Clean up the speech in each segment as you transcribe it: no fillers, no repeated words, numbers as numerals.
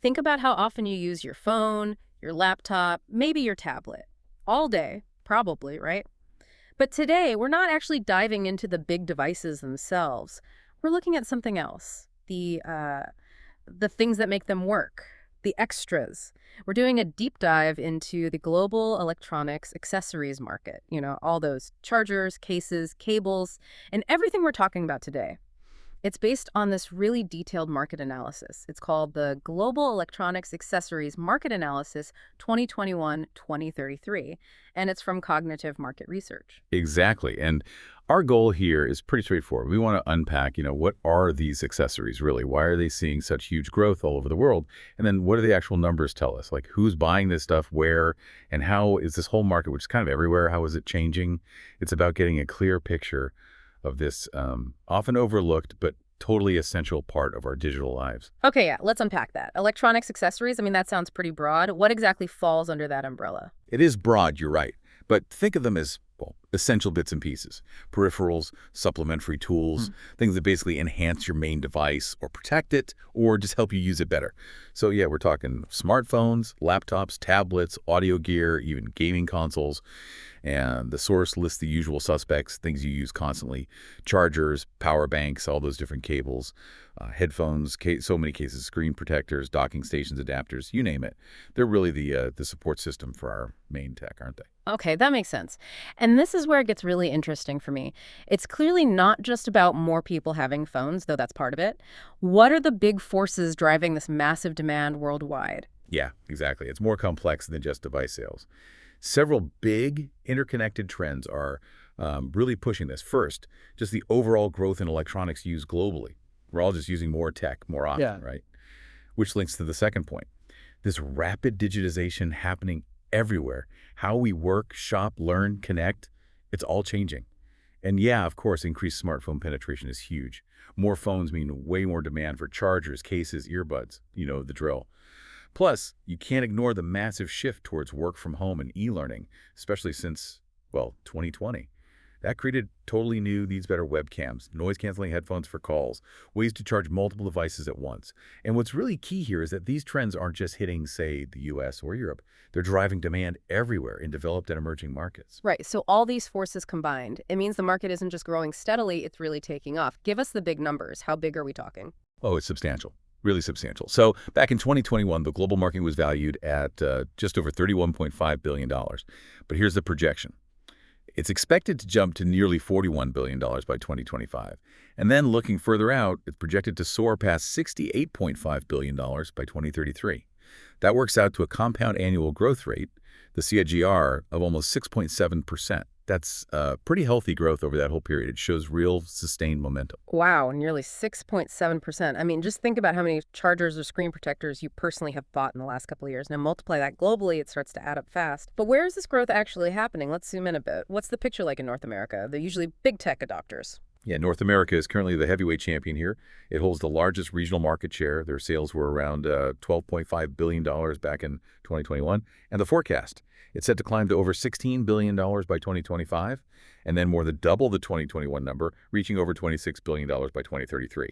Think about how often you use your phone, your laptop, maybe your tablet. All day, probably, right? But today, we're not actually diving into the big devices themselves. We're looking at something else. The things that make them work, the extras. We're doing a deep dive into the global electronics accessories market. All those chargers, cases, cables, and everything we're talking about today. It's based on this really detailed market analysis. It's called the Global Electronics Accessories Market Analysis 2021-2033, and it's from Cognitive Market Research. Exactly. And our goal here is pretty straightforward. We want to unpack, what are these accessories really? Why are they seeing such huge growth all over the world? And then what do the actual numbers tell us? Like who's buying this stuff, where, and how is this whole market, which is kind of everywhere, how is it changing? It's about getting a clear picture of this often overlooked but totally essential part of our digital lives. Okay, yeah, let's unpack that. Electronics accessories, that sounds pretty broad. What exactly falls under that umbrella? It is broad, you're right, but think of them as, well, essential bits and pieces. Peripherals, supplementary tools, things that basically enhance your main device or protect it or just help you use it better. So yeah, we're talking smartphones, laptops, tablets, audio gear, even gaming consoles. And the source lists the usual suspects, things you use constantly: chargers, power banks, all those different cables, headphones, so many cases, screen protectors, docking stations, adapters, you name it. They're really the support system for our main tech, aren't they? Okay, that makes sense. And this is where it gets really interesting for me. It's clearly not just about more people having phones, though that's part of it. What are the big forces driving this massive demand worldwide? Yeah, exactly. It's more complex than just device sales. Several big interconnected trends are really pushing this. First, just the overall growth in electronics used globally. We're all just using more tech more often, right? Which links to the second point. This rapid digitization happening everywhere. How we work, shop, learn, connect, it's all changing. And yeah, of course, increased smartphone penetration is huge. More phones mean way more demand for chargers, cases, earbuds. You know the drill. Plus, you can't ignore the massive shift towards work from home and e-learning, especially since, well, 2020. That created totally new, needs better webcams, noise-canceling headphones for calls, ways to charge multiple devices at once. And what's really key here is that these trends aren't just hitting, say, the US or Europe. They're driving demand everywhere in developed and emerging markets. Right, so all these forces combined, it means the market isn't just growing steadily, it's really taking off. Give us the big numbers. How big are we talking? Oh, it's substantial. Really substantial. So back in 2021, the global market was valued at just over $31.5 billion. But here's the projection. It's expected to jump to nearly $41 billion by 2025. And then looking further out, it's projected to soar past $68.5 billion by 2033. That works out to a compound annual growth rate, the CAGR, of almost 6.7%. That's pretty healthy growth over that whole period. It shows real sustained momentum. Wow, nearly 6.7%. Just think about how many chargers or screen protectors you personally have bought in the last couple of years. Now multiply that globally, it starts to add up fast. But where is this growth actually happening? Let's zoom in a bit. What's the picture like in North America? They're usually big tech adopters. Yeah, North America is currently the heavyweight champion here. It holds the largest regional market share. Their sales were around $12.5 billion back in 2021. And the forecast, it's set to climb to over $16 billion by 2025, and then more than double the 2021 number, reaching over $26 billion by 2033.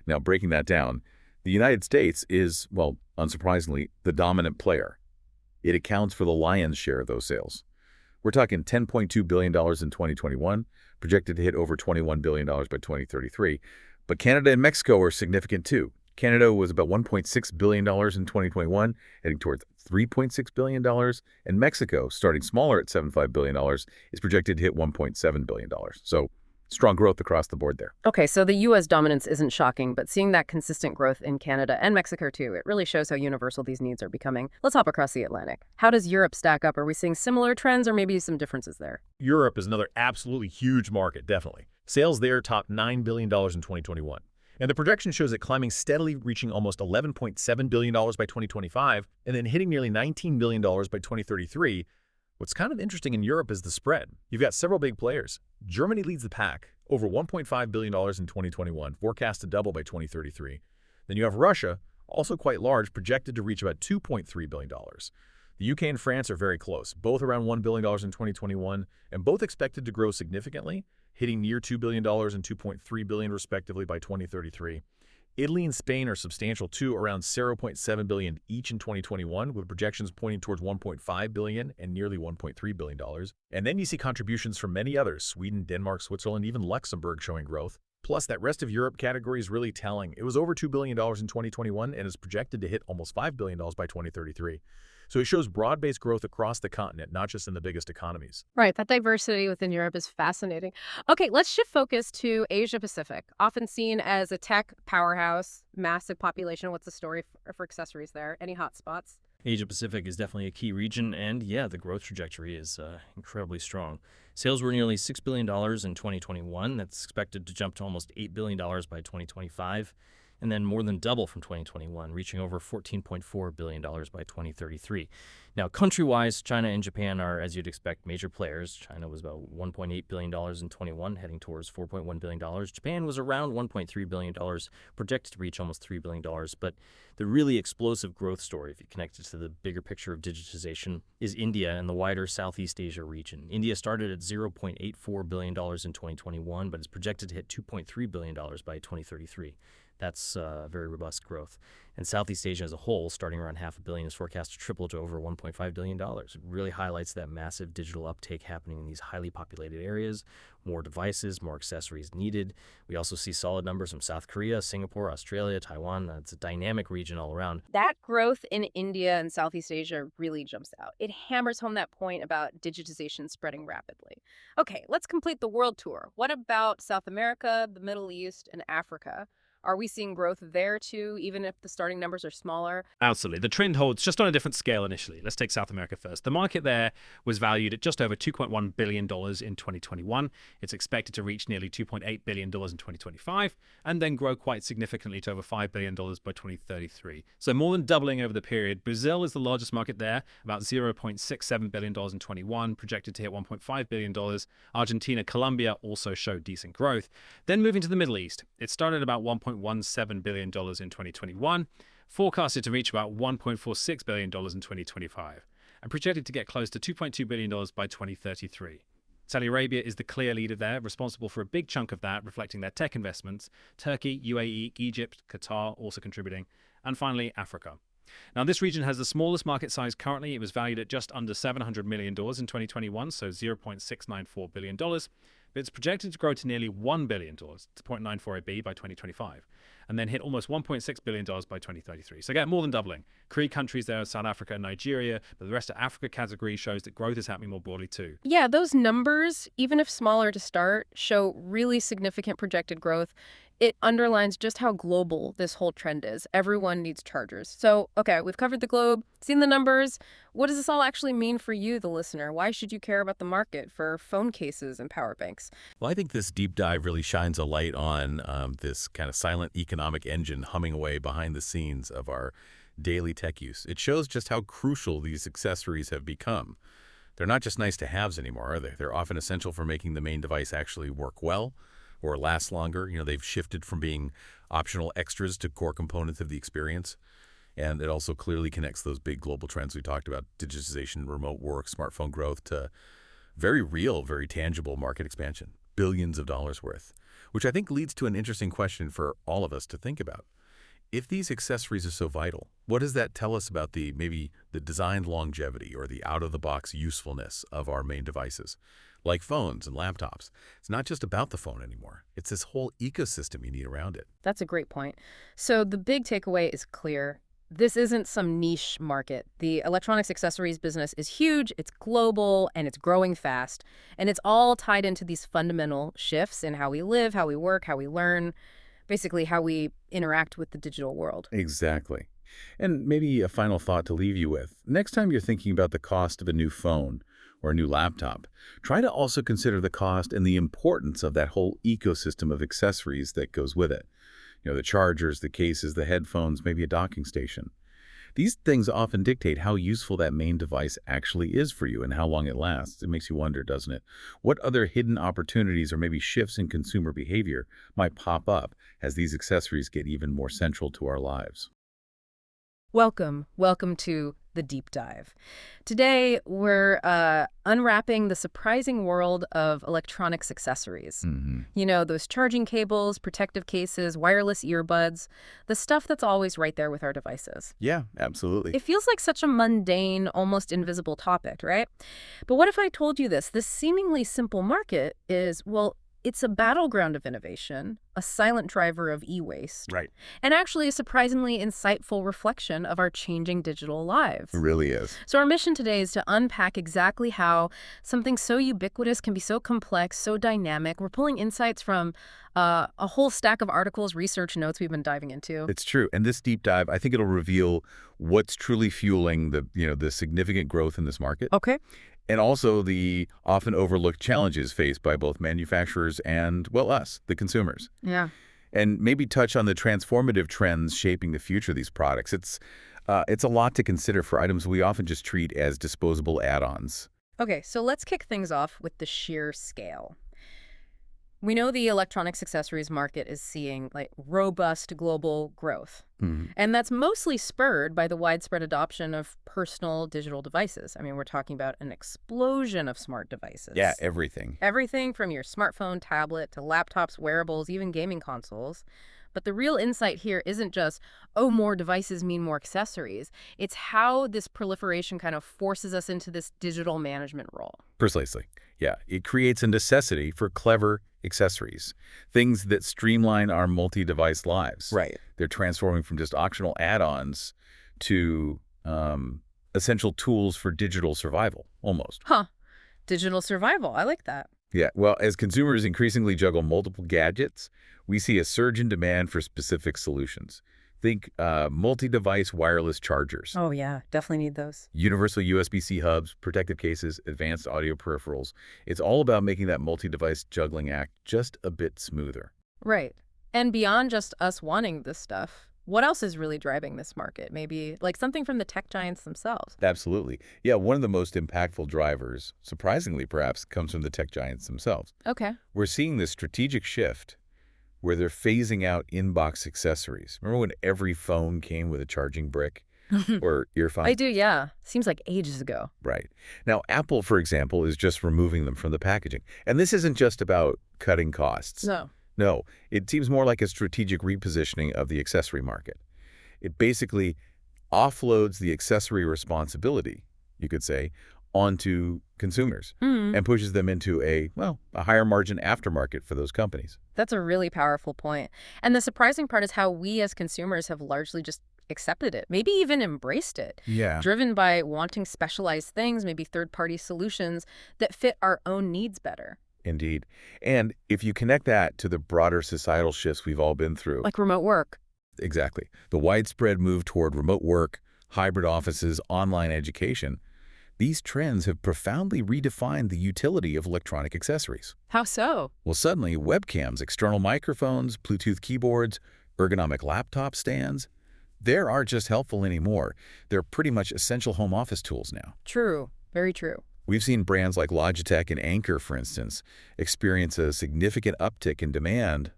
Now, breaking that down, the United States is, well, unsurprisingly, the dominant player. It accounts for the lion's share of those sales. We're talking $10.2 billion in 2021, projected to hit over $21 billion by 2033. But Canada and Mexico are significant too. Canada was about $1.6 billion in 2021, heading towards $3.6 billion. And Mexico, starting smaller at $7.5 billion, is projected to hit $1.7 billion. So strong growth across the board there. Okay, so the U.S. dominance isn't shocking, but seeing that consistent growth in Canada and Mexico too, it really shows how universal these needs are becoming. Let's hop across the Atlantic. How does Europe stack up? Are we seeing similar trends or maybe some differences there? Europe is another absolutely huge market, definitely. Sales there topped $9 billion in 2021. And the projection shows it climbing steadily, reaching almost $11.7 billion by 2025, and then hitting nearly $19 billion by 2033. What's kind of interesting in Europe is the spread. You've got several big players. Germany leads the pack, over $1.5 billion in 2021, forecast to double by 2033. Then you have Russia, also quite large, projected to reach about $2.3 billion. The UK and France are very close, both around $1 billion in 2021, and both expected to grow significantly, hitting near $2 billion and $2.3 billion respectively by 2033. Italy and Spain are substantial too, around 0.7 billion each in 2021, with projections pointing towards 1.5 billion and nearly 1.3 billion dollars. And then you see contributions from many others, Sweden, Denmark, Switzerland, even Luxembourg showing growth. Plus, that rest of Europe category is really telling. It was over $2 billion in 2021 and is projected to hit almost $5 billion by 2033. So it shows broad-based growth across the continent, not just in the biggest economies. Right, that diversity within Europe is fascinating. Okay, let's shift focus to Asia Pacific, often seen as a tech powerhouse, massive population. What's the story for accessories there? Any hot spots? Asia Pacific is definitely a key region, and yeah, the growth trajectory is incredibly strong. Sales were nearly $6 billion in 2021. That's expected to jump to almost $8 billion by 2025, and then more than double from 2021, reaching over $14.4 billion by 2033. Now, country-wise, China and Japan are, as you'd expect, major players. China was about $1.8 billion in 21, heading towards $4.1 billion. Japan was around $1.3 billion, projected to reach almost $3 billion. But the really explosive growth story, if you connect it to the bigger picture of digitization, is India and the wider Southeast Asia region. India started at $0.84 billion in 2021, but is projected to hit $2.3 billion by 2033. That's very robust growth. And Southeast Asia as a whole, starting around $500 million, is forecast to triple to over $1.5 billion. It really highlights that massive digital uptake happening in these highly populated areas. More devices, more accessories needed. We also see solid numbers from South Korea, Singapore, Australia, Taiwan. It's a dynamic region all around. That growth in India and Southeast Asia really jumps out. It hammers home that point about digitization spreading rapidly. Okay, let's complete the world tour. What about South America, the Middle East, and Africa? Are we seeing growth there too, even if the starting numbers are smaller? Absolutely. The trend holds just on a different scale initially. Let's take South America first. The market there was valued at just over $2.1 billion in 2021. It's expected to reach nearly $2.8 billion in 2025 and then grow quite significantly to over $5 billion by 2033. So more than doubling over the period. Brazil is the largest market there, about $0.67 billion in 21, projected to hit $1.5 billion. Argentina, Colombia also showed decent growth. Then moving to the Middle East, it started about $1.17 billion in 2021, forecasted to reach about $1.46 billion in 2025, and projected to get close to $2.2 billion by 2033. Saudi Arabia is the clear leader there, responsible for a big chunk of that, reflecting their tech investments. Turkey, UAE, Egypt, Qatar also contributing. And finally, Africa. Now, this region has the smallest market size currently. It was valued at just under $700 million in 2021, so $0.694 billion. But it's projected to grow to nearly $1 billion, to 0.948 by 2025, and then hit almost $1.6 billion by 2033. So again, more than doubling. Key countries there are South Africa and Nigeria, but the rest of Africa category shows that growth is happening more broadly too. Yeah, those numbers, even if smaller to start, show really significant projected growth. It underlines just how global this whole trend is. Everyone needs chargers. So, okay, we've covered the globe, seen the numbers. What does this all actually mean for you, the listener? Why should you care about the market for phone cases and power banks? Well, I think this deep dive really shines a light on this kind of silent economic engine humming away behind the scenes of our daily tech use. It shows just how crucial these accessories have become. They're not just nice to haves anymore, are they? They're often essential for making the main device actually work well or last longer. You know, they've shifted from being optional extras to core components of the experience. And it also clearly connects those big global trends we talked about, digitization, remote work, smartphone growth, to very real, very tangible market expansion, billions of dollars worth, which I think leads to an interesting question for all of us to think about. If these accessories are so vital, what does that tell us about maybe the design longevity or the out-of-the-box usefulness of our main devices? Like phones and laptops, it's not just about the phone anymore. It's this whole ecosystem you need around it. That's a great point. So the big takeaway is clear. This isn't some niche market. The electronics accessories business is huge, it's global, and it's growing fast. And it's all tied into these fundamental shifts in how we live, how we work, how we learn, basically how we interact with the digital world. Exactly. And maybe a final thought to leave you with. Next time you're thinking about the cost of a new phone or a new laptop, try to also consider the cost and the importance of that whole ecosystem of accessories that goes with it. You know, the chargers, the cases, the headphones, maybe a docking station. These things often dictate how useful that main device actually is for you and how long it lasts. It makes you wonder, doesn't it? What other hidden opportunities or maybe shifts in consumer behavior might pop up as these accessories get even more central to our lives? Welcome to the deep dive. Today, we're unwrapping the surprising world of electronics accessories. You know, those charging cables, protective cases, wireless earbuds, the stuff that's always right there with our devices. Yeah, absolutely. It feels like such a mundane, almost invisible topic, right? But what if I told you this? This seemingly simple market is, well, it's a battleground of innovation, a silent driver of e-waste, Right. and actually a surprisingly insightful reflection of our changing digital lives. It really is. So our mission today is to unpack exactly how something so ubiquitous can be so complex, so dynamic. We're pulling insights from a whole stack of articles, research notes we've been diving into. It's true. And this deep dive, I think it'll reveal what's truly fueling the significant growth in this market. Okay. And also the often overlooked challenges faced by both manufacturers and, well, us, the consumers. Yeah. And maybe touch on the transformative trends shaping the future of these products. It's a lot to consider for items we often just treat as disposable add-ons. Okay, so let's kick things off with the sheer scale. We know the electronics accessories market is seeing robust global growth. And that's mostly spurred by the widespread adoption of personal digital devices. I mean, we're talking about an explosion of smart devices. Yeah, everything. Everything from your smartphone, tablet, to laptops, wearables, even gaming consoles. But the real insight here isn't just, oh, more devices mean more accessories. It's how this proliferation kind of forces us into this digital management role. Precisely. Yeah, it creates a necessity for clever accessories, things that streamline our multi-device lives. Right. They're transforming from just optional add-ons to essential tools for digital survival, almost. Huh. Digital survival. I like that. Yeah, well, as consumers increasingly juggle multiple gadgets, we see a surge in demand for specific solutions. Think multi-device wireless chargers, Oh, yeah. Definitely need those. universal USB-C hubs, protective cases, advanced audio peripherals. It's all about making that multi-device juggling act just a bit smoother. Right. And beyond just us wanting this stuff, what else is really driving this market? Maybe like something from the tech giants themselves. Absolutely. Yeah, one of the most impactful drivers, surprisingly perhaps, comes from the tech giants themselves. Okay. We're seeing this strategic shift where they're phasing out in-box accessories. Remember when every phone came with a charging brick or earphone? I do, yeah. Seems like ages ago. Right. Now, Apple, for example, is just removing them from the packaging. And this isn't just about cutting costs. No. No, it seems more like a strategic repositioning of the accessory market. It basically offloads the accessory responsibility, you could say, onto consumers and pushes them into a higher margin aftermarket for those companies. That's a really powerful point. And the surprising part is how we as consumers have largely just accepted it, maybe even embraced it, Yeah. driven by wanting specialized things, maybe third-party solutions that fit our own needs better. Indeed. And if you connect that to the broader societal shifts we've all been through. Like remote work. Exactly. The widespread move toward remote work, hybrid offices, online education. These trends have profoundly redefined the utility of electronic accessories. How so? Well, suddenly, webcams, external microphones, Bluetooth keyboards, ergonomic laptop stands, they aren't just helpful anymore. They're pretty much essential home office tools now. True. Very true. We've seen brands like Logitech and Anker, for instance, experience a significant uptick in demand,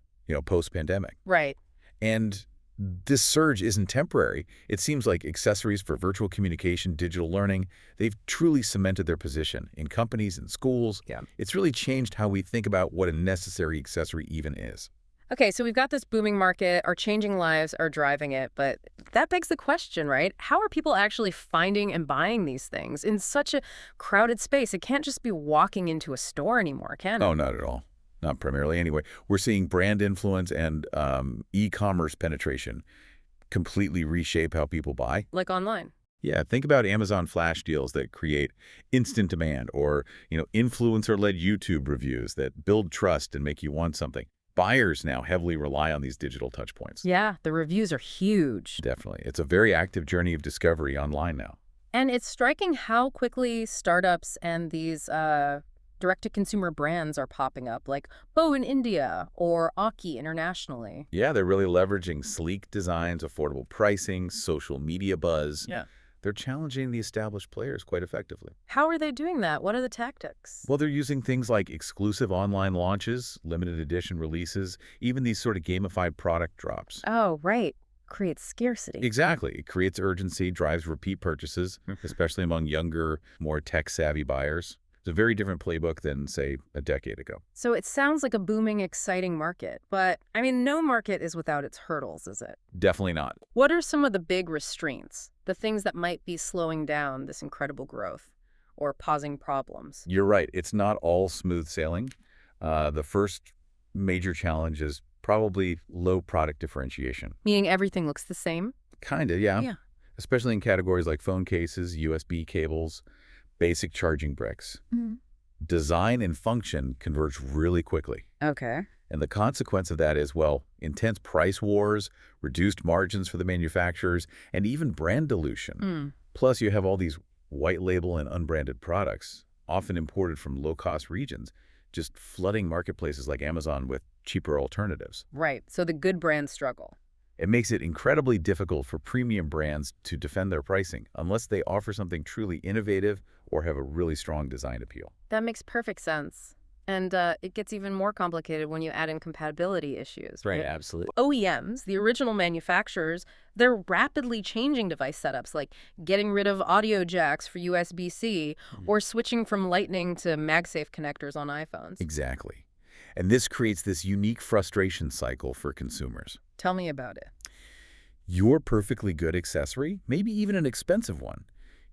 post-pandemic. Right. And this surge isn't temporary. It seems like accessories for virtual communication, digital learning, they've truly cemented their position in companies and schools. Yeah. It's really changed how we think about what a necessary accessory even is. Okay, so we've got this booming market, our changing lives are driving it, but that begs the question, right? How are people actually finding and buying these things in such a crowded space? It can't just be walking into a store anymore, can it? Oh, not at all. Not primarily anyway. We're seeing brand influence and e-commerce penetration completely reshape how people buy. Like online. Yeah, think about Amazon flash deals that create instant demand or, influencer-led YouTube reviews that build trust and make you want something. Buyers now heavily rely on these digital touchpoints. Yeah, the reviews are huge. Definitely. It's a very active journey of discovery online now. And it's striking how quickly startups and these direct-to-consumer brands are popping up, like Bo in India or Aki internationally. Yeah, they're really leveraging sleek designs, affordable pricing, social media buzz. Yeah. They're challenging the established players quite effectively. How are they doing that? What are the tactics? Well, they're using things like exclusive online launches, limited edition releases, even these sort of gamified product drops. Oh, right. creates scarcity. Exactly. It creates urgency, drives repeat purchases, especially among younger, more tech-savvy buyers. It's a very different playbook than, say, a decade ago. So it sounds like a booming, exciting market. But, I mean, no market is without its hurdles, is it? Definitely not. What are some of the big restraints, the things that might be slowing down this incredible growth or pausing problems? You're right. It's not all smooth sailing. The first major challenge is probably low product differentiation. Meaning everything looks the same? Kind of, yeah. Yeah. Especially in categories like phone cases, USB cables, basic charging bricks. Design and function converge really quickly. Okay. And the consequence of that is, well, intense price wars, reduced margins for the manufacturers, and even brand dilution. Plus, you have all these white label and unbranded products, often imported from low-cost regions, just flooding marketplaces like Amazon with cheaper alternatives. Right. So the good brands struggle. It makes it incredibly difficult for premium brands to defend their pricing unless they offer something truly innovative or have a really strong design appeal. That makes perfect sense. And it gets even more complicated when you add in compatibility issues. Right, absolutely. OEMs, the original manufacturers, they're rapidly changing device setups, like getting rid of audio jacks for USB-C or switching from Lightning to MagSafe connectors on iPhones. Exactly. And this creates this unique frustration cycle for consumers. Tell me about it. Your perfectly good accessory, maybe even an expensive one,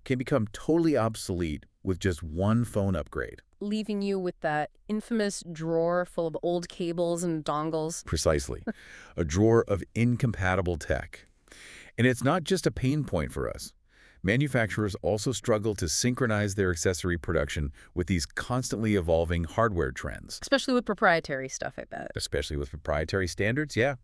can become totally obsolete with just one phone upgrade. Leaving you with that infamous drawer full of old cables and dongles. Precisely. A drawer of incompatible tech. And it's not just a pain point for us. Manufacturers also struggle to synchronize their accessory production with these constantly evolving hardware trends. Especially with proprietary stuff, I bet. Especially with proprietary standards, yeah.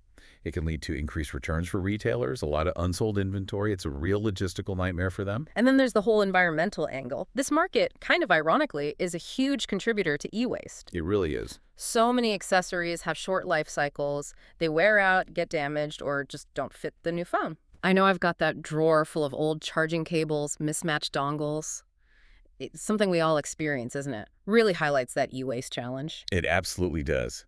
It can lead to increased returns for retailers, a lot of unsold inventory. It's a real logistical nightmare for them. And then there's the whole environmental angle. This market, kind of ironically, is a huge contributor to e-waste. It really is. So many accessories have short life cycles. They wear out, get damaged, or just don't fit the new phone. I know I've got that drawer full of old charging cables, mismatched dongles. It's something we all experience, isn't it? Really highlights that e-waste challenge. It absolutely does.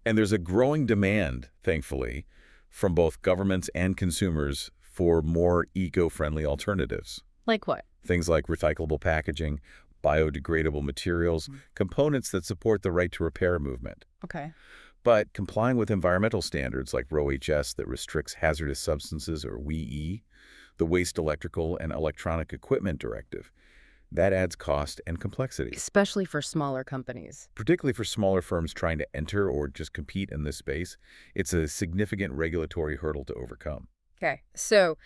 And there's a growing demand, thankfully, from both governments and consumers for more eco-friendly alternatives. Like what? Things like recyclable packaging, biodegradable materials, components that support the right to repair movement. Okay. But complying with environmental standards like RoHS that restricts hazardous substances, or WEEE, the Waste Electrical and Electronic Equipment Directive, that adds cost and complexity. Especially for smaller companies. Particularly for smaller firms trying to enter or just compete in this space, it's a significant regulatory hurdle to overcome. Okay. So,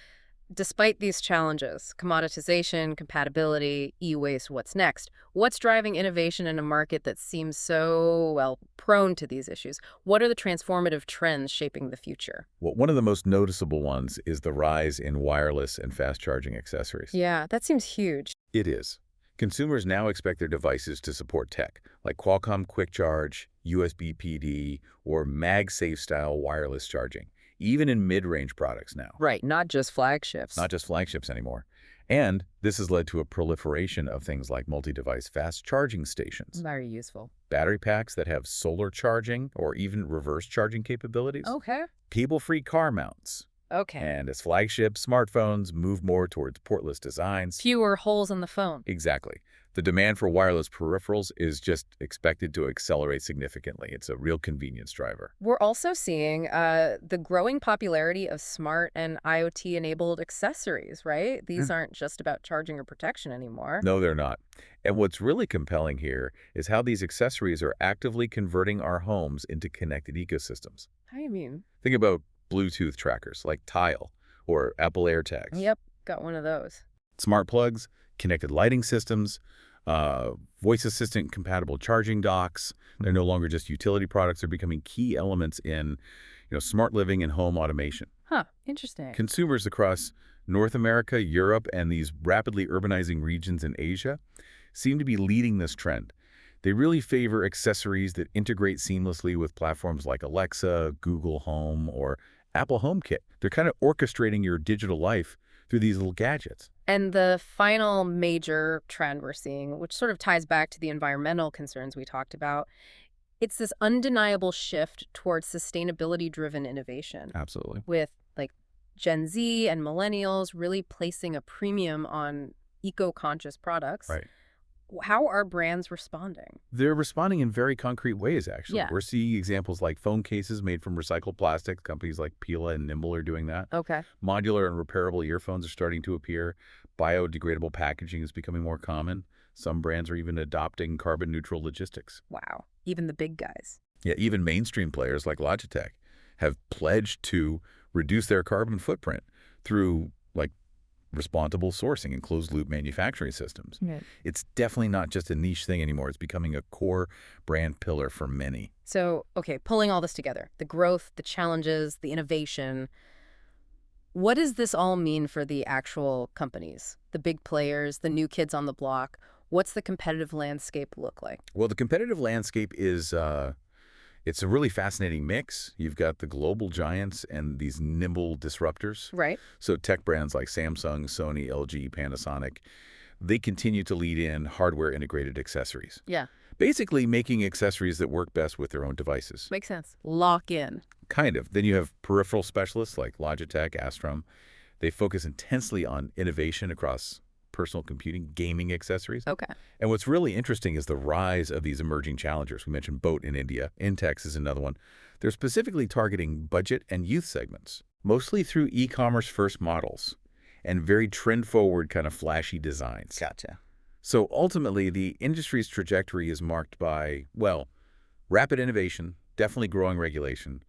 despite these challenges, commoditization, compatibility, e-waste, what's next? What's driving innovation in a market that seems so, well, prone to these issues? What are the transformative trends shaping the future? Well, one of the most noticeable ones is the rise in wireless and fast-charging accessories. Yeah, that seems huge. It is. Consumers now expect their devices to support tech, like Qualcomm Quick Charge, USB PD, or MagSafe-style wireless charging, even in mid-range products now. Right, not just flagships. Not just flagships anymore. And this has led to a proliferation of things like multi-device fast charging stations, Very useful. battery packs that have solar charging or even reverse charging capabilities, Okay. cable-free car mounts. Okay. And as flagship smartphones move more towards portless designs, Fewer holes in the phone. exactly, the demand for wireless peripherals is just expected to accelerate significantly. It's a real convenience driver. We're also seeing the growing popularity of smart and IoT-enabled accessories, right? These aren't just about charging or protection anymore. No, they're not. And what's really compelling here is how these accessories are actively converting our homes into connected ecosystems. How do you mean? Think about Bluetooth trackers like Tile or Apple AirTags. Yep, got one of those. Smart plugs, connected lighting systems, voice assistant compatible charging docks. They're no longer just utility products. They're becoming key elements in, smart living and home automation. Huh, interesting. Consumers across North America, Europe, and these rapidly urbanizing regions in Asia seem to be leading this trend. They really favor accessories that integrate seamlessly with platforms like Alexa, Google Home, or Apple HomeKit. They're kind of orchestrating your digital life through these little gadgets. And the final major trend we're seeing, which sort of ties back to the environmental concerns we talked about, it's this undeniable shift towards sustainability-driven innovation. Absolutely. With, like, Gen Z and millennials really placing a premium on eco-conscious products. Right. How are brands responding? They're responding in very concrete ways, actually. Yeah. We're seeing examples like phone cases made from recycled plastic. Companies like Pila and Nimble are doing that. Okay. Modular and repairable earphones are starting to appear. Biodegradable packaging is becoming more common. Some brands are even adopting carbon-neutral logistics. Wow. Even the big guys. Yeah, even mainstream players like Logitech have pledged to reduce their carbon footprint through, like, responsible sourcing and closed-loop manufacturing systems. Right. It's definitely not just a niche thing anymore. It's becoming a core brand pillar for many. So, okay, pulling all this together, the growth, the challenges, the innovation, what does this all mean for the actual companies, the big players, the new kids on the block? What's the competitive landscape look like? Well, the competitive landscape is it's a really fascinating mix. You've got the global giants and these nimble disruptors. Right. So tech brands like Samsung, Sony, LG, Panasonic, they continue to lead in hardware-integrated accessories. Yeah. Basically making accessories that work best with their own devices. Makes sense. Lock in. Kind of. Then you have peripheral specialists like Logitech, Astrom. They focus intensely on innovation across personal computing, gaming accessories. Okay. And what's really interesting is the rise of these emerging challengers. We mentioned Boat in India. Intex is another one. They're specifically targeting budget and youth segments, mostly through e-commerce first models and very trend-forward kind of flashy designs. Gotcha. So ultimately, the industry's trajectory is marked by, well, rapid innovation, definitely growing regulation,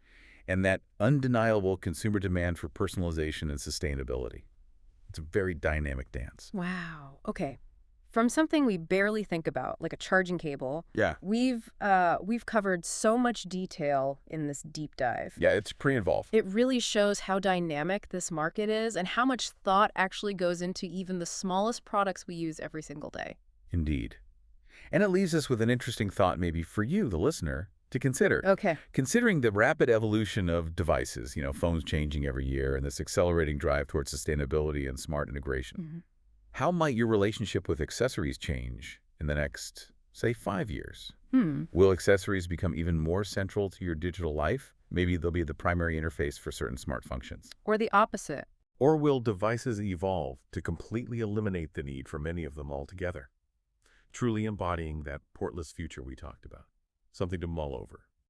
and that undeniable consumer demand for personalization and sustainability. It's a very dynamic dance. Wow. Okay. From something we barely think about, like a charging cable, Yeah. we've covered so much detail in this deep dive. Yeah, it's pretty involved. It really shows how dynamic this market is and how much thought actually goes into even the smallest products we use every single day. Indeed. And it leaves us with an interesting thought maybe for you, the listener, to consider. Okay. Considering the rapid evolution of devices, phones changing every year and this accelerating drive towards sustainability and smart integration, how might your relationship with accessories change in the next, say, 5 years? Will accessories become even more central to your digital life? Maybe they'll be the primary interface for certain smart functions. Or the opposite. Or will devices evolve to completely eliminate the need for many of them altogether? Truly embodying that portless future we talked about. Something to mull over.